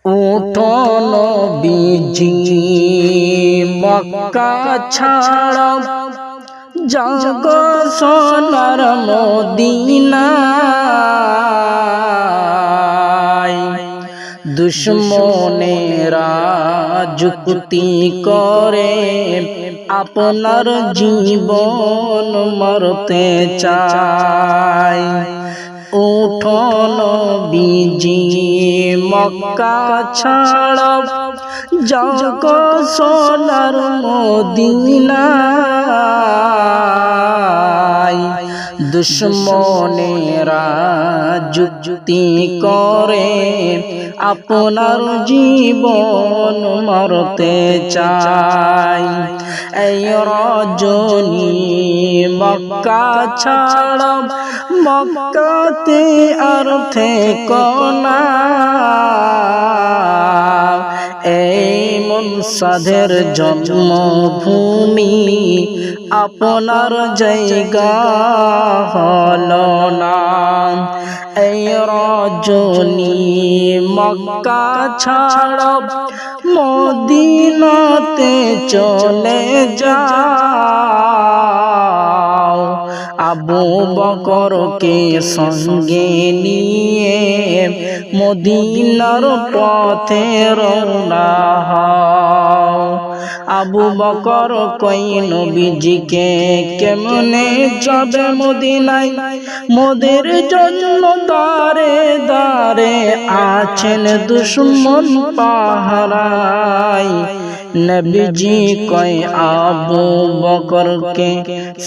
উঠো নবীজি মক্কা ছাড়ো যাগো সোনার মদিনায়। দুশ্মনেরা যুক্তি করে আপনার জীবন মরতে চায়। উঠো নবীজি মক্কা ছাড়ো যাগো সোনার মদিনায়। দুশ্মনেরা যুক্তি করে আপনার জীবন মরতে চায়। এই রজনী মক্কা ছাড়ো মক্কাতে আর থেকো না। এই মুনসাদের জন্মভূমি আপনার জায়গা হলো না। এই রজনী মক্কা ছাড়ো মদিনাতে চলে যাও। আবু বকরকে সঙ্গে নিয়ে মদিনার পথে রওনা হও। আবু বকর কই নবীজিকে কেমনে যাবে মদিনায়, মোদের জন্য দারে দারে আছেন দুশ্মন পাহারায়। নবীজি কয় আবু বকরকে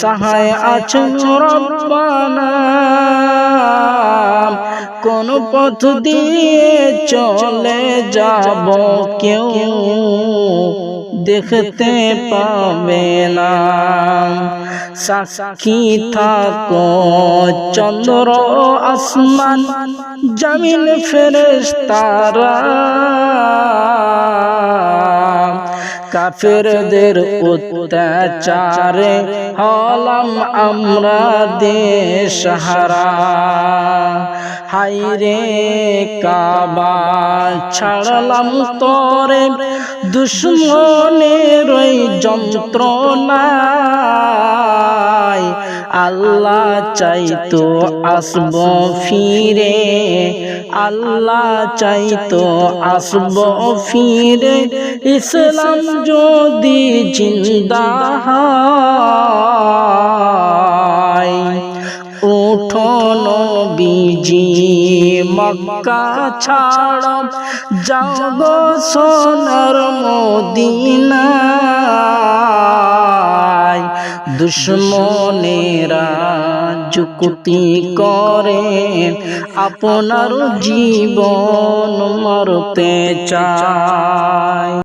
সহায় আছেন রব্বানা। কোন পথ দিয়ে চলে যাব কেউ দেখতে পাবে না। সাক্ষী থাকো চন্দ্র আসমান জমিন ফেরেশতারা। কাফেরদের অত্যাচারে হলাম আমরা দেশহারা। হায়রে কাবা ছাড়লাম তোরে দুশ্মনের ওই যন্ত্রণায়। আল্লাহ চাইতো আসব ফিরে, আল্লাহ চাইতো আসব ফিরে, ইসলাম যদি জিন্দা হয়। উঠো নবীজি মক্কা ছাড়ো যাগো সোনার মদিনায়। দুশ্মনেরা যুক্তি করে আপনার জীবন মরতে চায়।